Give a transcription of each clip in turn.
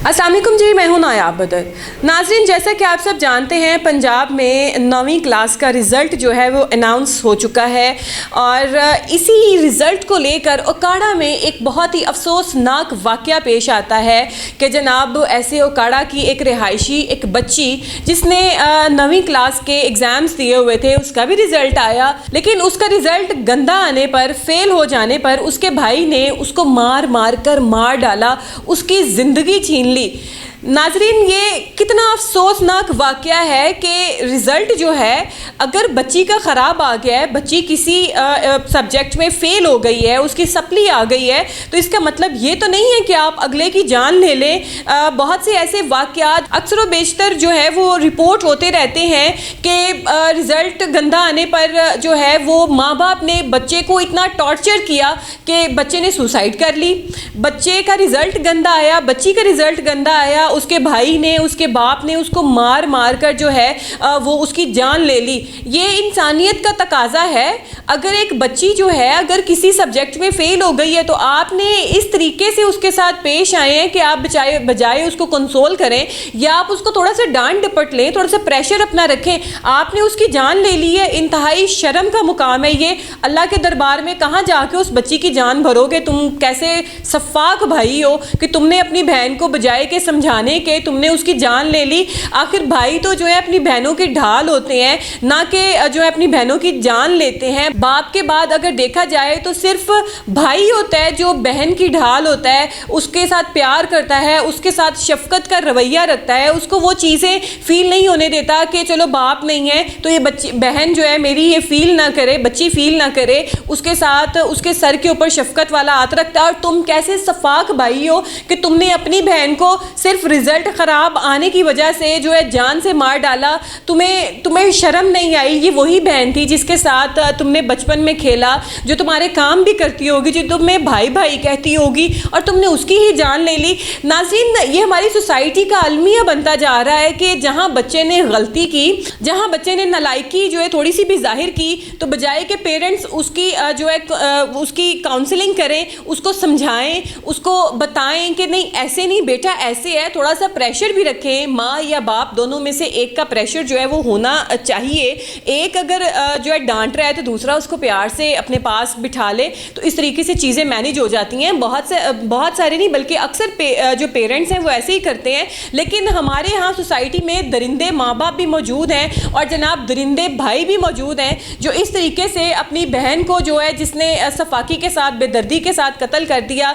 अस्सलाम वालेकुम जी, मैं हूं नायाब बदर। नाज़रीन, जैसा कि आप सब जानते हैं, पंजाब में 9वीं क्लास का रिज़ल्ट जो है वो अनाउंस हो चुका है और इसी रिज़ल्ट को लेकर ओकाड़ा में एक बहुत ही अफसोसनाक वाक़या पेश आता है कि जनाब ऐसे ओकाड़ा की एक रिहायशी एक बच्ची जिसने 9वीं क्लास के एग्ज़ाम्स दिए हुए थे, उसका भी रिज़ल्ट आया, लेकिन उसका रिज़ल्ट गंदा आने पर, फेल हो जाने पर उसके भाई ने उसको मार डाला, उसकी ज़िंदगी छीन ली। नाज़रीन, ये कितना अफसोसनाक वाक़या है कि रिज़ल्ट जो है अगर बच्ची का ख़राब आ गया है, बच्ची किसी सब्जेक्ट में फ़ेल हो गई है, उसकी सप्ली आ गई है, तो इसका मतलब ये तो नहीं है कि आप अगले की जान ले लें। बहुत से ऐसे वाक़यात अक्सर व बेशतर जो है वो रिपोर्ट होते रहते हैं कि रिज़ल्ट गंदा आने पर जो है वो माँ बाप ने बच्चे को इतना टॉर्चर किया कि बच्चे ने सुसाइड कर ली। बच्चे का रिज़ल्ट गंदा आया, बच्ची का रिज़ल्ट गंदा आया, उसके भाई ने, उसके बाप ने उसको मार कर जो है वो उसकी जान ले ली। ये इंसानियत का तकाज़ा है। अगर एक बच्ची जो है अगर किसी सब्जेक्ट में फ़ेल हो गई है तो आपने इस तरीके से उसके साथ पेश आए हैं कि आप बजाय उसको कंसोल करें या आप उसको थोड़ा सा डांट डपट लें, थोड़ा सा प्रेशर अपना रखें, आपने उसकी जान ले ली है। इंतहाई शर्म का मुकाम है ये। अल्लाह के दरबार में कहाँ जाके उस बच्ची की जान भरोगे? तुम कैसे सफ़ाक भाई हो कि तुमने अपनी बहन को बजाय के समझाने के तुमने उसकी जान ले ली। आखिर भाई तो जो है अपनी बहनों के ढाल होते हैं, ना कि जो है अपनी बहनों की जान लेते हैं। बाप के बाद अगर देखा जाए तो सिर्फ भाई होता है जो बहन की ढाल होता है, उसके साथ प्यार करता है, उसके साथ शफकत का रवैया रखता है, उसको वो चीज़ें फील नहीं होने देता कि चलो बाप नहीं है तो ये बच्ची बहन जो है मेरी ये फील ना करे, बच्ची फील ना करे, उसके साथ उसके सर के ऊपर शफकत वाला हाथ रखता है। और तुम कैसे सफाक भाई हो कि तुमने अपनी बहन को सिर्फ रिज़ल्ट ख़राब आने की वजह से जो है जान से मार डाला। तुम्हें शर्म नहीं आई? ये वही बहन थी जिसके साथ तुमने बचपन में खेला, जो तुम्हारे काम भी करती होगी, जो तुम्हें भाई भाई कहती होगी, और तुमने उसकी ही जान ले ली। नाज़रीन, ये हमारी सोसाइटी का अलमिया बनता जा रहा है कि जहाँ बच्चे ने गलती की, जहाँ बच्चे ने नालायकी जो है थोड़ी सी भी जाहिर की, तो बजाय के पेरेंट्स उसकी जो है उसकी काउंसलिंग करें, उसको समझाएं, उसको बताएं कि नहीं ऐसे नहीं बेटा ऐसे है, थोड़ा सा प्रेशर भी रखें। माँ या बाप दोनों में से एक का प्रेशर जो है वो होना चाहिए। एक अगर जो है डांट रहा है तो दूसरा उसको प्यार से अपने पास बिठा ले, तो इस तरीके से चीज़ें मैनेज हो जाती हैं। बहुत सारे नहीं बल्कि अक्सर जो पेरेंट्स हैं वो ऐसे ही करते हैं। लेकिन हमारे यहाँ सोसाइटी में दरिंदे माँ बाप भी मौजूद हैं और जनाब दरिंदे भाई भी मौजूद हैं जो इस तरीके से अपनी बहन को जो है जिसने सफाकी के साथ, बेदर्दी के साथ कत्ल कर दिया।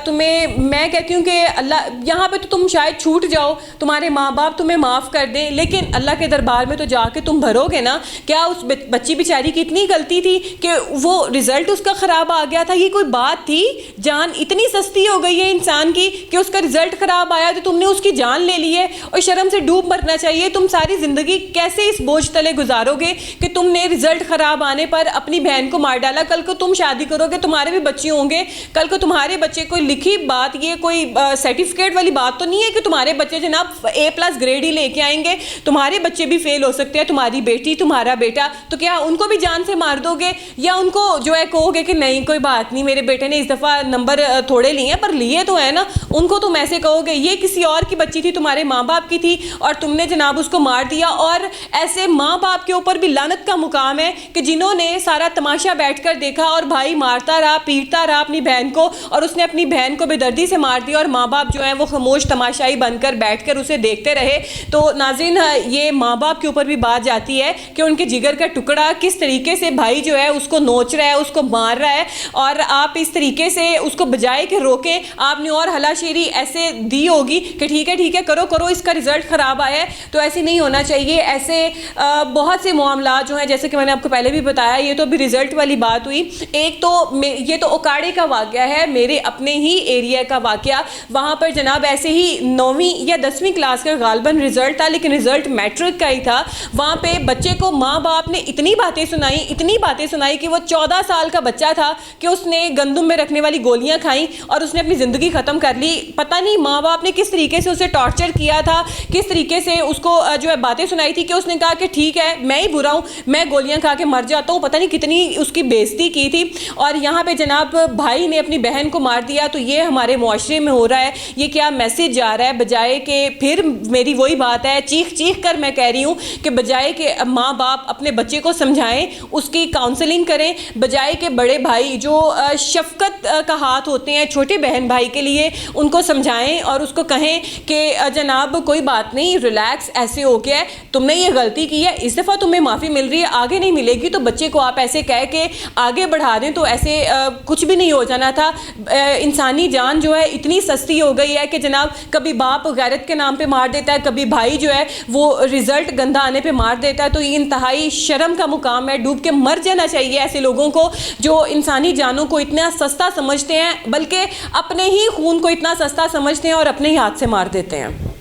तुम्हें मैं कहती हूँ कि अल्लाह, यहाँ पे तो तुम शायद छूट जाओ, तुम्हारे माँ बाप तुम्हें माफ़ कर दें, लेकिन अल्लाह के दरबार में तो जाके तुम भरोगे ना। क्या उस बच्ची बेचारी की इतनी गलती थी कि वो रिज़ल्ट उसका ख़राब आ गया था? ये कोई बात थी? जान इतनी सस्ती हो गई है इंसान की कि उसका रिज़ल्ट ख़राब आया तो तुमने उसकी जान ले ली है। और शर्म से डूब मरना चाहिए। तुम सारी ज़िंदगी कैसे इस बोझ तले गुजारोगे कि तुमने रिज़ल्ट ख़राब आने पर अपनी बहन को मार डाला? कल को तुम शादी करोगे, तुम्हारे भी बच्चे होंगे, कल को तुम्हारे बच्चे कोई लिखी बात, ये कोई सर्टिफिकेट वाली बात तो नहीं है कि तुम्हारे बच्चे जनाब A+ ग्रेड ही लेके आएंगे। तुम्हारे बच्चे भी फेल हो सकते हैं, तुम्हारी बेटी, तुम्हारा बेटा। तो क्या उनको भी जान से मार दोगे या उनको जो है कहोगे कि नहीं कोई बात नहीं, मेरे बेटे ने इस दफ़ा नंबर थोड़े लिए हैं पर लिए तो है ना? उनको तुम ऐसे कहोगे? ये किसी और की बच्ची थी, तुम्हारे माँ बाप की थी और तुमने जनाब उसको मार दिया। और ऐसे माँ बाप के ऊपर भी लानत का मुकाम है कि जिन्होंने सारा तमाशा बैठकर देखा और भाई मारता रहा, पीटता रहा अपनी बहन को, और उसने अपनी बहन को बेदर्दी से मार दिया और माँ बाप जो है वो खामोश तमाशाई बनकर बैठकर उसे देखते रहे। तो नाज़रीन, ये माँ बाप के ऊपर भी बात जाती है कि उनके जिगर का टुकड़ा किस तरीके से भाई जो है उसको नोच रहा है, उसको मार रहा है, और आप इस तरीके से उसको बजाय के रोकें, आपने और हलाशेरी ऐसे दी होगी कि ठीक है करो, इसका रिज़ल्ट ख़राब आया है। तो ऐसे नहीं होना चाहिए। ऐसे बहुत से मामला जो हैं, जैसे कि मैंने आपको पहले भी बताया, ये तो अभी रिज़ल्ट वाली बात हुई। एक तो ये तो ओकाड़े का वाक़या है, मेरे अपने ही एरिया का वाक़या। वहाँ पर जनाब ऐसे ही 9वीं या 10वीं क्लास का गालबन रिज़ल्ट था, लेकिन रिज़ल्ट मैट्रिक का ही था। वहाँ पे बच्चे को माँ बाप ने इतनी बातें सुनाई कि वो 14 साल का बच्चा था कि उसने गंदम में रखने वाली गोलियाँ खाई और उसने अपनी ज़िंदगी ख़त्म कर ली। पता नहीं माँ बाप ने किस तरीके से उसे टॉर्चर किया था, किस तरीके से उसको जो है बातें सुनाई थी कि उसने कहा कि ठीक है मैं ही बुरा हूँ, मैं गोलियाँ खा के मर जाता हूँ। पता नहीं कितनी उसकी बेइज्जती की थी। और यहाँ पे जनाब भाई ने अपनी बहन को मार दिया। तो ये हमारे मुआशरे में हो रहा है। ये क्या میسج جا رہا ہے, بجائے کہ پھر میری وہی بات ہے, چیخ چیخ کر میں کہہ رہی ہوں کہ بجائے کہ ماں باپ اپنے بچے کو سمجھائیں, اس کی کاؤنسلنگ کریں, بجائے کہ بڑے بھائی جو شفقت کا ہاتھ ہوتے ہیں چھوٹے بہن بھائی کے لیے, ان کو سمجھائیں اور اس کو کہیں کہ جناب کوئی بات نہیں, ریلیکس, ایسے ہو گیا ہے, تم نے یہ غلطی کی ہے, اس دفعہ تمہیں معافی مل رہی ہے, آگے نہیں ملے گی. تو بچے کو آپ ایسے کہہ کے آگے بڑھا دیں تو ایسے کچھ بھی نہیں ہو جانا تھا. انسانی جان جو ہے اتنی سستی ہو گئی ہے کہ جناب کبھی باپ غیرت کے نام پہ مار دیتا ہے, کبھی بھائی جو ہے وہ رزلٹ گندا آنے پہ مار دیتا ہے. تو یہ انتہائی شرم کا مقام ہے. ڈوب کے مر جانا چاہیے ایسے لوگوں کو جو انسانی جانوں کو اتنا سستا سمجھتے ہیں, بلکہ اپنے ہی خون کو اتنا سستا سمجھتے ہیں اور اپنے ہی ہاتھ سے مار دیتے ہیں.